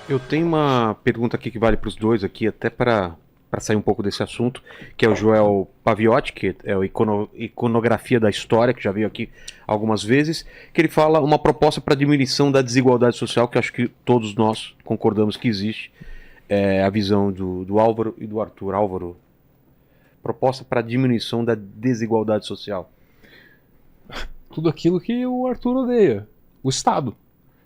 Eu tenho uma pergunta aqui que vale para os dois aqui, até para sair um pouco desse assunto, que é o Joel Paviotti, que é o Iconografia da História, que já veio aqui algumas vezes, que ele fala uma proposta para diminuição da desigualdade social, que eu acho que todos nós concordamos que existe, é a visão do Álvaro e do Arthur. Álvaro, proposta para diminuição da desigualdade social. Tudo aquilo que o Arthur odeia, o Estado.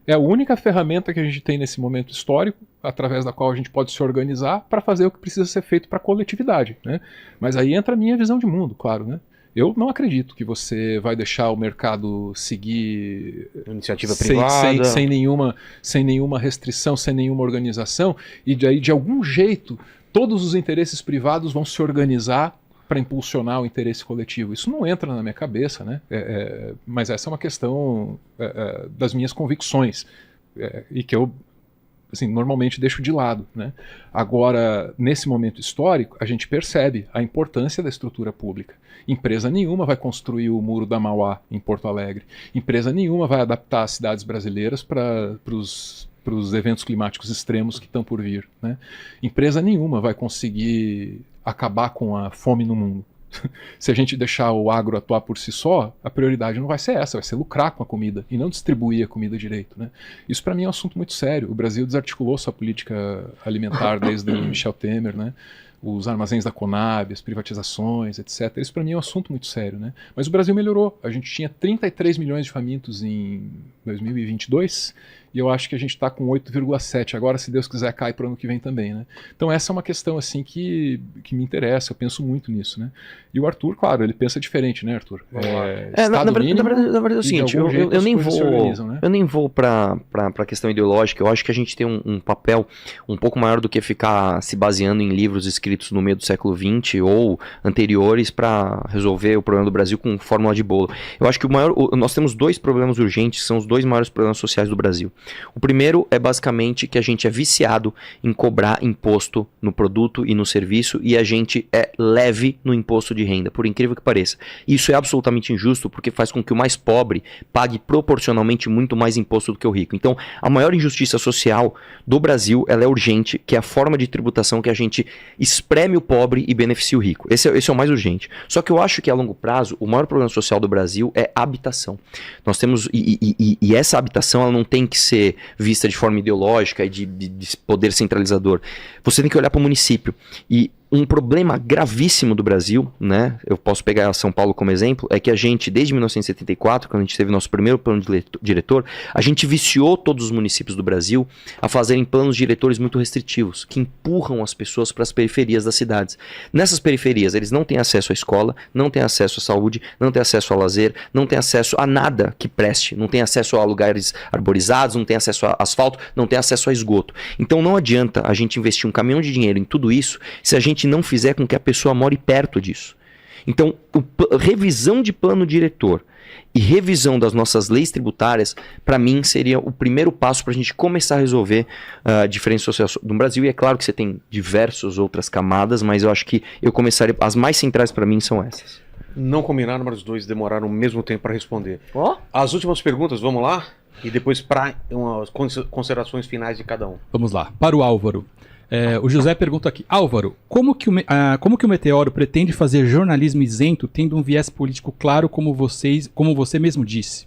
É a única ferramenta que a gente tem nesse momento histórico, através da qual a gente pode se organizar para fazer o que precisa ser feito para a coletividade, né? Mas aí entra a minha visão de mundo, claro, né? Eu não acredito que você vai deixar o mercado seguir Iniciativa privada. sem nenhuma restrição, sem nenhuma organização, e daí, de algum jeito, todos os interesses privados vão se organizar para impulsionar o interesse coletivo. Isso não entra na minha cabeça, né? Mas essa é uma questão das minhas convicções, e que eu assim, normalmente deixo de lado, né? Agora, nesse momento histórico, a gente percebe a importância da estrutura pública. Empresa nenhuma vai construir o Muro da Mauá em Porto Alegre. Empresa nenhuma vai adaptar as cidades brasileiras para os eventos climáticos extremos que estão por vir, né? Empresa nenhuma vai conseguir acabar com a fome no mundo. Se a gente deixar o agro atuar por si só, a prioridade não vai ser essa, vai ser lucrar com a comida e não distribuir a comida direito, né? Isso para mim é um assunto muito sério. O Brasil desarticulou sua política alimentar desde o Michel Temer, né? Os armazéns da Conab, as privatizações, etc. Isso para mim é um assunto muito sério, né? Mas o Brasil melhorou. A gente tinha 33 milhões de famintos em 2022 e eu acho que a gente está com 8,7. Agora, se Deus quiser, cai para o ano que vem também, né? Então essa é uma questão assim que me interessa, eu penso muito nisso, né? E o Arthur, claro, ele pensa diferente, né, Arthur? Na verdade é o seguinte, né? Eu nem vou para a questão ideológica. Eu acho que a gente tem um papel um pouco maior do que ficar se baseando em livros escritos no meio do século XX ou anteriores para resolver o problema do Brasil com fórmula de bolo. Eu acho que nós temos dois problemas urgentes, que são os dois maiores problemas sociais do Brasil. O primeiro é basicamente que a gente é viciado em cobrar imposto no produto e no serviço, e a gente é leve no imposto de renda, por incrível que pareça. Isso é absolutamente injusto, porque faz com que o mais pobre pague proporcionalmente muito mais imposto do que o rico. Então, a maior injustiça social do Brasil, ela é urgente, que é a forma de tributação que a gente espreme o pobre e beneficia o rico. Esse é o mais urgente. Só que eu acho que a longo prazo, o maior problema social do Brasil é a habitação. Nós temos, e essa habitação ela não tem que ser vista de forma ideológica e de poder centralizador. Você tem que olhar para o município. E um problema gravíssimo do Brasil, né? Eu posso pegar São Paulo como exemplo, é que a gente, desde 1974, quando a gente teve nosso primeiro plano diretor, a gente viciou todos os municípios do Brasil a fazerem planos diretores muito restritivos, que empurram as pessoas para as periferias das cidades. Nessas periferias, eles não têm acesso à escola, não têm acesso à saúde, não têm acesso a lazer, não têm acesso a nada que preste, não têm acesso a lugares arborizados, não têm acesso a asfalto, não têm acesso a esgoto. Então não adianta a gente investir um caminhão de dinheiro em tudo isso se a gente não fizer com que a pessoa more perto disso. Então, revisão de plano diretor e revisão das nossas leis tributárias, para mim, seria o primeiro passo para a gente começar a resolver diferenças sociais no Brasil. E é claro que você tem diversas outras camadas, mas eu acho que eu começaria. As mais centrais para mim são essas. Não combinaram, mas os dois demoraram o mesmo tempo para responder. Oh? As últimas perguntas, vamos lá? E depois para umas considerações finais de cada um. Vamos lá. Para o Álvaro. O José pergunta aqui: Álvaro, como que o Meteoro pretende fazer jornalismo isento tendo um viés político claro como você mesmo disse?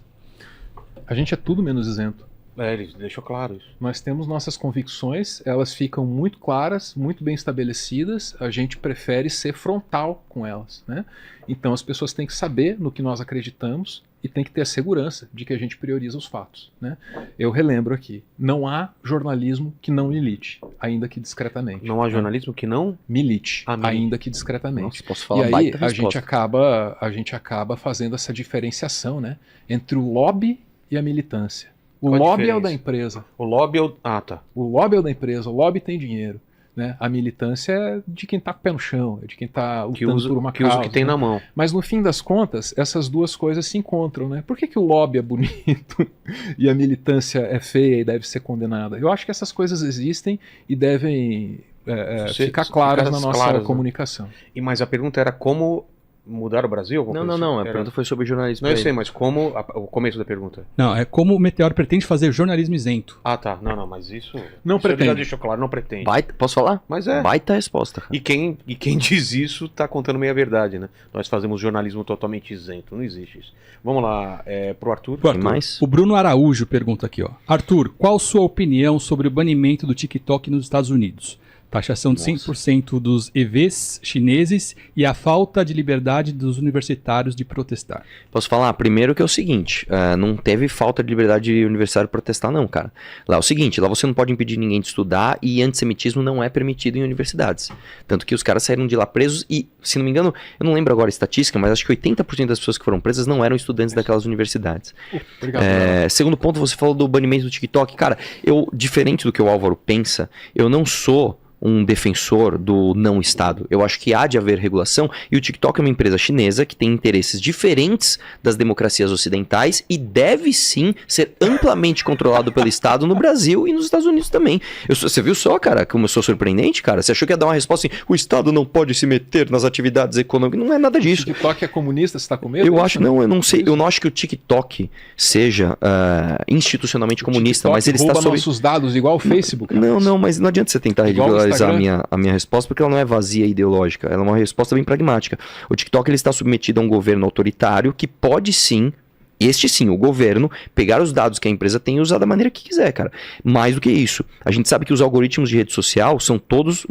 A gente é tudo menos isento. Ele deixou claro isso. Nós temos nossas convicções, elas ficam muito claras, muito bem estabelecidas, a gente prefere ser frontal com elas, né? Então as pessoas têm que saber no que nós acreditamos e tem que ter a segurança de que a gente prioriza os fatos, né? Eu relembro aqui, não há jornalismo que não milite, ainda que discretamente. Não há jornalismo que não milite, ainda que discretamente. Nossa, posso falar e aí baita a resposta. gente acaba fazendo essa diferenciação, né? Entre o lobby e a militância. O Qual lobby é o da empresa. O lobby é o... Ah, tá. O lobby é o da empresa, o lobby tem dinheiro, né? A militância é de quem tá com o pé no chão, é de quem tá lutando por uma causa. Que usa o que tem na mão. Mas no fim das contas, essas duas coisas se encontram, né? Por que o lobby é bonito e a militância é feia e deve ser condenada? Eu acho que essas coisas existem e devem ficar claras na nossa comunicação. Mas a pergunta era como mudar o Brasil? Não, não, não. A pergunta foi sobre jornalismo. Não, eu sei, mas como... O começo da pergunta. Não, é como o Meteoro pretende fazer jornalismo isento. Ah, tá. Não, não, mas isso... Não pretende. Já deixou claro, não pretende. Posso falar? Mas é. Baita resposta, cara. E quem diz isso tá contando meia verdade, né? Nós fazemos jornalismo totalmente isento. Não existe isso. Vamos lá, pro Arthur. Pro Arthur. Mais? O Bruno Araújo pergunta aqui, ó. Arthur, qual sua opinião sobre o banimento do TikTok nos Estados Unidos? Taxação de 100% dos EVs chineses e a falta de liberdade dos universitários de protestar. Posso falar? Primeiro que é o seguinte, não teve falta de liberdade de universitário protestar não, cara. Lá é o seguinte, lá você não pode impedir ninguém de estudar e antissemitismo não é permitido em universidades. Tanto que os caras saíram de lá presos e, se não me engano, eu não lembro agora a estatística, mas acho que 80% das pessoas que foram presas não eram estudantes daquelas universidades. Obrigado. Segundo ponto, você falou do banimento do TikTok. Cara, diferente do que o Álvaro pensa, eu não sou um defensor do não Estado. Eu acho que há de haver regulação e o TikTok é uma empresa chinesa que tem interesses diferentes das democracias ocidentais e deve sim ser amplamente controlado pelo Estado no Brasil e nos Estados Unidos também. Você viu só, cara, como eu sou surpreendente, cara? Você achou que ia dar uma resposta assim, o Estado não pode se meter nas atividades econômicas? Não é nada disso. O TikTok é comunista, você tá com medo? Eu acho, não, eu não sei, eu não acho que o TikTok seja institucionalmente comunista, mas ele está rouba sob... nossos dados igual o Facebook. Não, mas não adianta você tentar Igual o ridicularizar Instagram. a minha resposta, porque ela não é vazia e ideológica, ela é uma resposta bem pragmática. O TikTok ele está submetido a um governo autoritário que pode sim, o governo, pegar os dados que a empresa tem e usar da maneira que quiser, cara. Mais do que isso, a gente sabe que os algoritmos de rede social são todos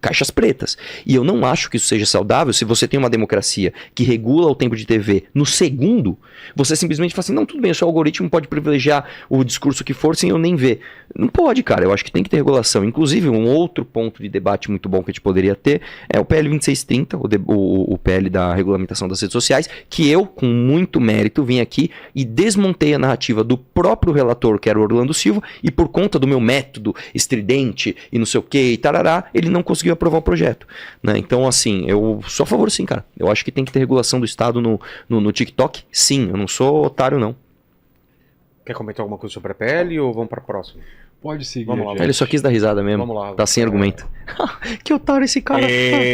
caixas pretas. E eu não acho que isso seja saudável se você tem uma democracia que regula o tempo de TV no segundo, você simplesmente fala assim, não, tudo bem, o seu algoritmo pode privilegiar o discurso que for sem eu nem ver. Não pode, cara, eu acho que tem que ter regulação. Inclusive, um outro ponto de debate muito bom que a gente poderia ter é o PL 2630, o PL da regulamentação das redes sociais, que eu, com muito mérito, vim aqui e desmontei a narrativa do próprio relator, que era o Orlando Silva, e por conta do meu método estridente e não sei o que e tarará, ele não conseguiu aprovar o projeto, né? Então, assim, eu sou a favor sim, cara. Eu acho que tem que ter regulação do Estado no TikTok, sim. Eu não sou otário, não. Quer comentar alguma coisa sobre a PL ou vamos para a próxima? Pode seguir. Vamos lá, gente. Ele só quis dar risada mesmo. Vamos lá. Tá sem argumento. Que otário esse cara.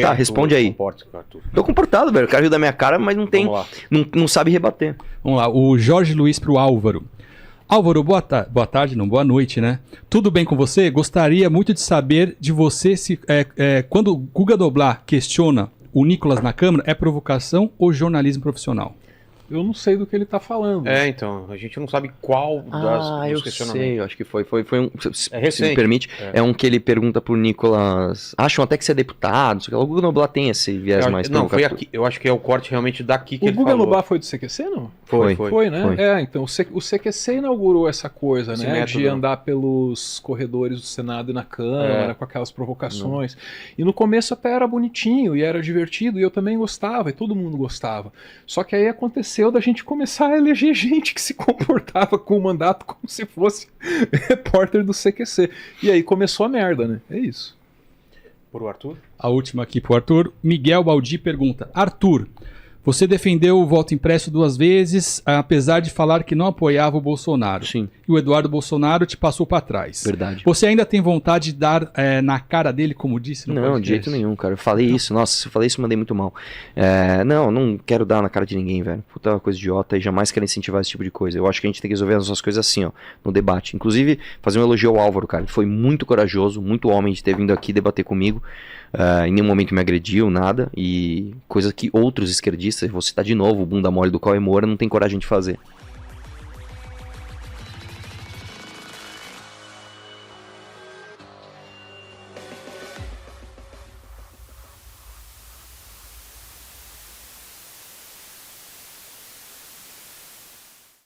Tá, responde aí. Arthur. Tô comportado, velho. O cara riu da minha cara, mas não tem. Vamos lá. Não sabe rebater. Vamos lá, o Jorge Luiz pro Álvaro. Álvaro, boa tarde, não, boa noite, né? Tudo bem com você? Gostaria muito de saber de você se quando o Guga Noblar questiona o Nicolas na Câmara, é provocação ou jornalismo profissional? Eu não sei do que ele tá falando. Então, a gente não sabe qual dos Eu questionamentos. sei, eu acho que foi um. Se recente. me permite, é um que ele pergunta pro Nicolas. Acham até que você é deputado, não sei o que. O Guga Noblar tem esse viés mais Não, foi provocativo. aqui. Eu acho que é o corte realmente daqui que O ele Guga falou. Noblar foi do CQC, não? Foi. Né? Foi. Então o CQC inaugurou essa coisa, Esse né? método. De andar pelos corredores do Senado e na Câmara, com aquelas provocações. E no começo até era bonitinho e era divertido, e eu também gostava, e todo mundo gostava. Só que aí aconteceu da gente começar a eleger gente que se comportava com o mandato como se fosse repórter do CQC. E aí começou a merda, né? É isso. Por o Arthur? A última aqui pro Arthur. Miguel Baldi pergunta: Arthur, você defendeu o voto impresso 2 vezes, apesar de falar que não apoiava o Bolsonaro. Sim, E o Eduardo Bolsonaro te passou para trás. verdade. Você ainda tem vontade de dar na cara dele, como disse no Não, podcast? de jeito nenhum, cara. Eu falei isso, nossa, se eu falei isso, mandei muito mal. Não quero dar na cara de ninguém, velho. Puta coisa idiota e jamais quero incentivar esse tipo de coisa. Eu acho que a gente tem que resolver as nossas coisas assim, ó, no debate. Inclusive, fazer um elogio ao Álvaro, cara. Ele foi muito corajoso, muito homem de ter vindo aqui debater comigo. Em nenhum momento me agrediu, nada. E coisa que outros esquerdistas, vou citar de novo, o bunda mole do Cauê Moura, não tem coragem de fazer.